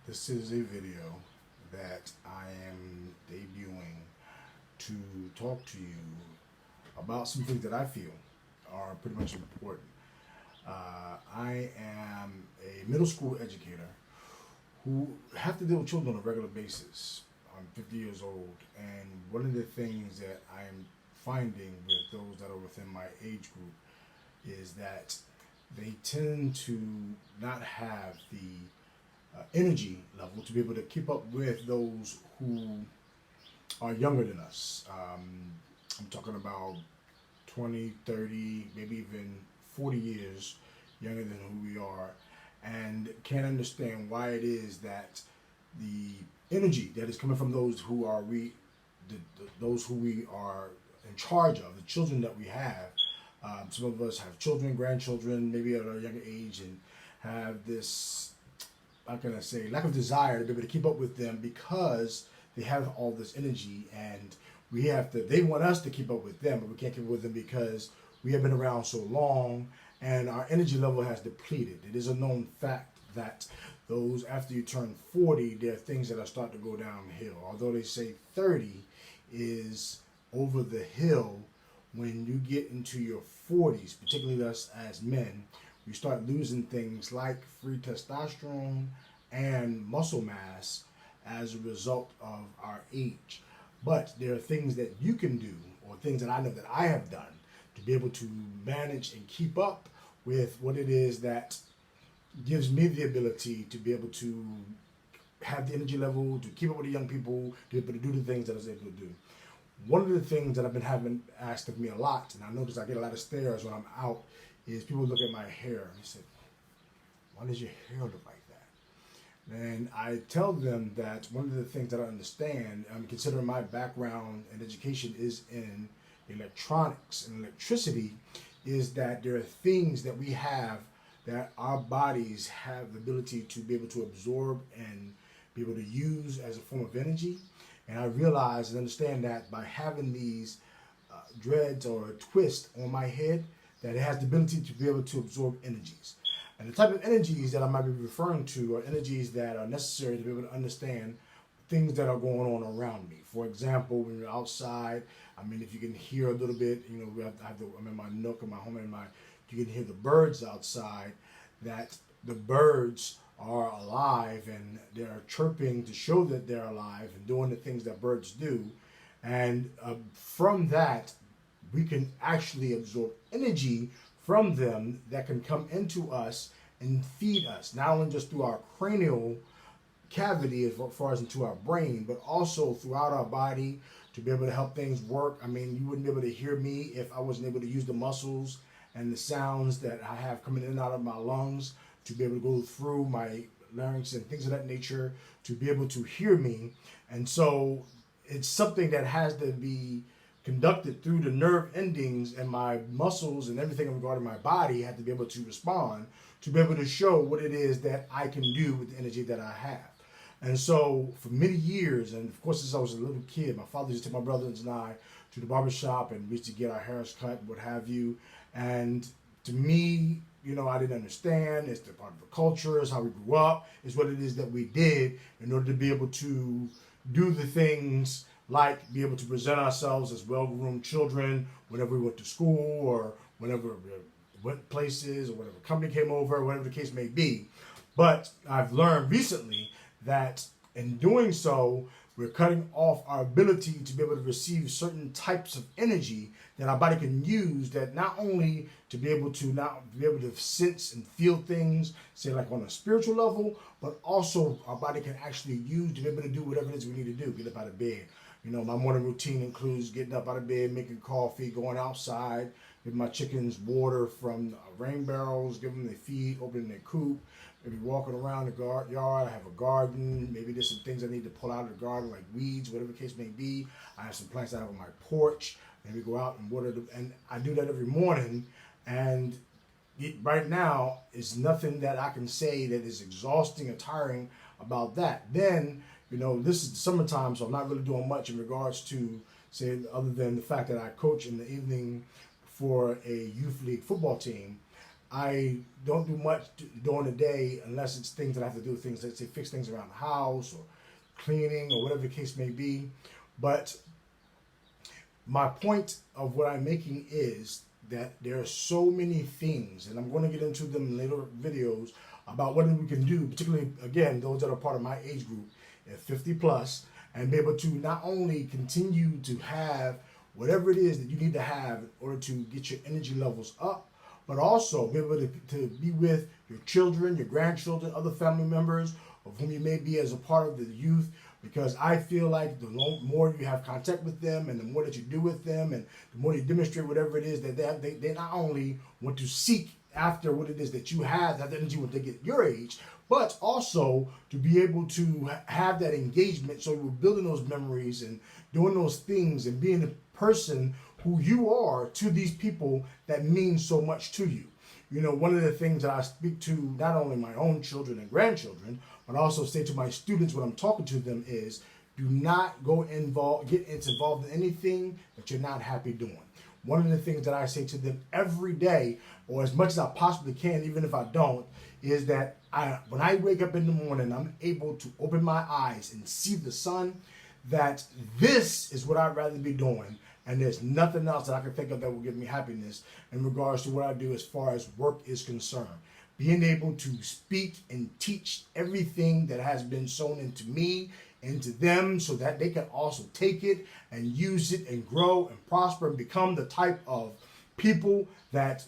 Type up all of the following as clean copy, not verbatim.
This is a video that I am debuting to talk to you about some things that I feel are pretty much important. I am a middle school educator who have to deal with children on a regular basis. I'm 50 years old, and one of the things that I am finding with those that are within my age group is that they tend to not have the energy level to be able to keep up with those who are younger than us. I'm talking about 20, 30, maybe even 40 years younger than who we are, and can't understand why it is that the energy that is coming from those who are those who we are in charge of, the children that we have. Some of us have children, grandchildren, maybe at a younger age, and have this, how can I say, lack of desire to be able to keep up with them because they have all this energy, and they want us to keep up with them, but we can't keep up with them because we have been around so long and our energy level has depleted. It is a known fact that those after you turn 40, there are things that are starting to go downhill. Although they say 30 is over the hill, when you get into your 40s, particularly us as men, we start losing things like free testosterone and muscle mass as a result of our age. But there are things that you can do, or things that I know that I have done, to be able to manage and keep up with what it is that gives me the ability to be able to have the energy level, to keep up with the young people, to be able to do the things that I was able to do. One of the things that I've been having asked of me a lot, and I notice I get a lot of stares when I'm out, is people look at my hair and they say, "Why does your hair look like that?" And I tell them that one of the things that I understand, considering my background and education is in electronics and electricity, is that there are things that we have that our bodies have the ability to be able to absorb and be able to use as a form of energy. And I realize and understand that by having these dreads or a twist on my head, that it has the ability to be able to absorb energies. And the type of energies that I might be referring to are energies that are necessary to be able to understand things that are going on around me. For example, when you're outside, if you can hear a little bit, I'm in my nook in my home, you can hear the birds outside, that the birds are alive and they're chirping to show that they're alive and doing the things that birds do. And from that, we can actually absorb energy from them that can come into us and feed us, not only just through our cranial cavity as far as into our brain, but also throughout our body to be able to help things work. You wouldn't be able to hear me if I wasn't able to use the muscles and the sounds that I have coming in and out of my lungs to be able to go through my larynx and things of that nature to be able to hear me. And so it's something that has to be conducted through the nerve endings, and my muscles and everything regarding my body had to be able to respond to be able to show what it is that I can do with the energy that I have. And so for many years, and of course since I was a little kid, my father used to take my brothers and I to the barber shop, and we used to get our hairs cut, what have you. And to me, I didn't understand. It's the part of the culture. It's how we grew up. It's what it is that we did in order to be able to do the things like be able to present ourselves as well-groomed children whenever we went to school or whenever we went places or whatever company came over, whatever the case may be. But I've learned recently that in doing so, we're cutting off our ability to be able to receive certain types of energy that our body can use, that not only to be able to sense and feel things, say like on a spiritual level, but also our body can actually use to be able to do whatever it is we need to do, get up out of bed. My morning routine includes getting up out of bed, making coffee, going outside, giving my chickens water from rain barrels, giving them their feed, opening their coop, maybe walking around the yard. I have a garden. Maybe there's some things I need to pull out of the garden, like weeds, whatever the case may be. I have some plants I have on my porch. Maybe go out and water them. And I do that every morning. And right now, is nothing that I can say that is exhausting or tiring about that. Then, this is the summertime, so I'm not really doing much in regards to, say, other than the fact that I coach in the evening for a youth league football team. I don't do much during the day unless it's things that I have to do, things that say fix things around the house or cleaning or whatever the case may be. But my point of what I'm making is that there are so many things, and I'm going to get into them in later videos about what we can do, particularly, again, those that are part of my age group at 50 plus, and be able to not only continue to have whatever it is that you need to have in order to get your energy levels up, but also be able to be with your children, your grandchildren, other family members of whom you may be as a part of the youth, because I feel like the more you have contact with them and the more that you do with them and the more you demonstrate whatever it is that they not only want to seek after what it is that you have, that energy when they get your age, but also to be able to have that engagement. So we're building those memories and doing those things and being the person who you are to these people that mean so much to you. You know, one of the things that I speak to not only my own children and grandchildren, but also say to my students when I'm talking to them is, do not get involved in anything that you're not happy doing. One of the things that I say to them every day, or as much as I possibly can, even if I don't, is that when I wake up in the morning, I'm able to open my eyes and see the sun, that this is what I'd rather be doing. And there's nothing else that I can think of that will give me happiness in regards to what I do as far as work is concerned. Being able to speak and teach everything that has been sown into me, into them, so that they can also take it and use it and grow and prosper and become the type of people that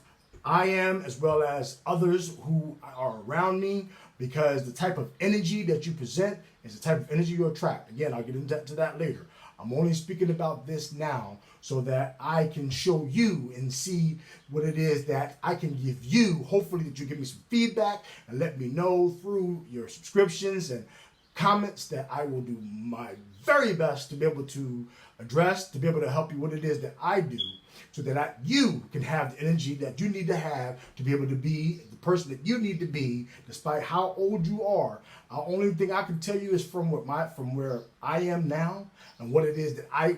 I am, as well as others who are around me, because the type of energy that you present is the type of energy you attract. Again, I'll get into that later. I'm only speaking about this now so that I can show you and see what it is that I can give you. Hopefully that you give me some feedback and let me know through your subscriptions and comments that I will do my very best to be able to address, to be able to help you what it is that I do, so that you can have the energy that you need to have to be able to be the person that you need to be, despite how old you are. The only thing I can tell you is from where I am now and what it is that I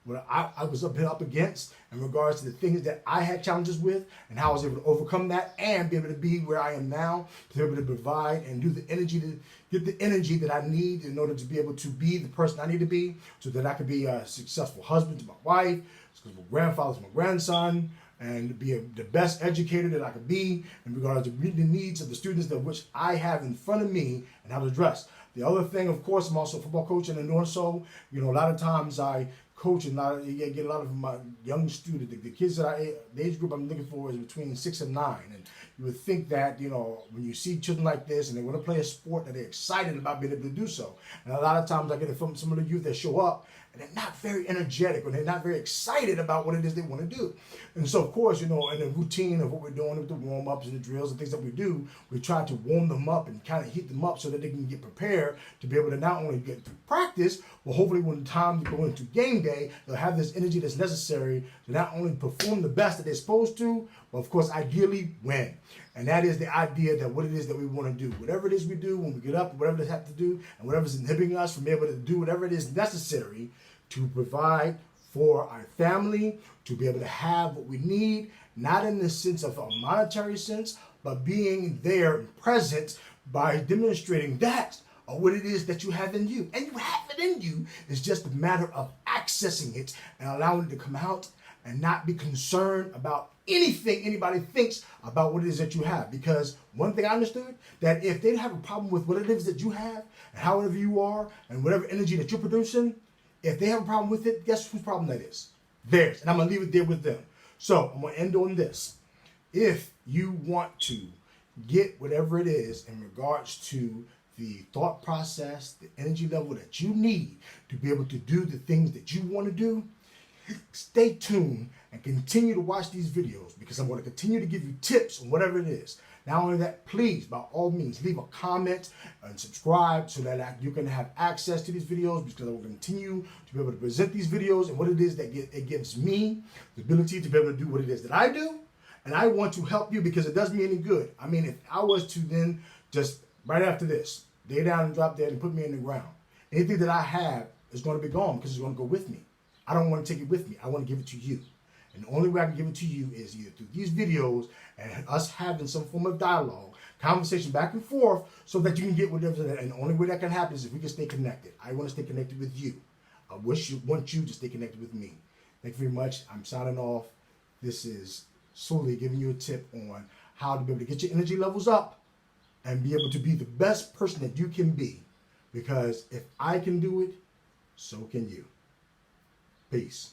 was up against in regards to the things that I had challenges with and how I was able to overcome that and be able to be where I am now, to be able to provide and do the energy to get the energy that I need in order to be able to be the person I need to be, so that I could be a successful husband to my wife, successful grandfather to my grandson, and be the best educator that I could be in regards to meeting the needs of the students that which I have in front of me and how to address. The other thing, of course, I'm also a football coach, and in doing so, you know, a lot of times I coach and get a lot of my young students, the kids that the age group I'm looking for is between 6 and 9. And you would think that, you know, when you see children like this and they want to play a sport, that they're excited about being able to do so. And a lot of times I get it from some of the youth that show up and they're not very energetic, or they're not very excited about what it is they want to do. And so, of course, you know, in the routine of what we're doing with the warm-ups and the drills and things that we do, we try to warm them up and kind of heat them up so that they can get prepared to be able to not only get through practice, but hopefully when the time to go into game day, they'll have this energy that's necessary to not only perform the best that they're supposed to, but of course, ideally win. And that is the idea that what it is that we want to do. Whatever it is we do when we get up, whatever they have to do, and whatever's inhibiting us from being able to do whatever it is necessary to provide for our family, to be able to have what we need, not in the sense of a monetary sense, but being there and present by demonstrating that or what it is that you have in you. And you have it in you. It's just a matter of accessing it and allowing it to come out and not be concerned about anything anybody thinks about what it is that you have. Because one thing I understood, that if they have a problem with what it is that you have and however you are and whatever energy that you're producing, if they have a problem with it, guess whose problem that is? Theirs. And I'm going to leave it there with them. So I'm going to end on this. If you want to get whatever it is in regards to the thought process, the energy level that you need to be able to do the things that you want to do, stay tuned and continue to watch these videos, because I'm going to continue to give you tips on whatever it is. Not only that, please, by all means, leave a comment and subscribe so that you can have access to these videos, because I will continue to be able to present these videos and what it is that it gives me the ability to be able to do what it is that I do. And I want to help you, because it does me any good. I mean, if I was to then just right after this, lay down and drop dead and put me in the ground, anything that I have is going to be gone, because it's going to go with me. I don't want to take it with me. I want to give it to you. And the only way I can give it to you is either through these videos and us having some form of dialogue, conversation back and forth, so that you can get whatever. And the only way that can happen is if we can stay connected. I want to stay connected with you. I want you to stay connected with me. Thank you very much. I'm signing off. This is solely giving you a tip on how to be able to get your energy levels up and be able to be the best person that you can be. Because if I can do it, so can you. Peace.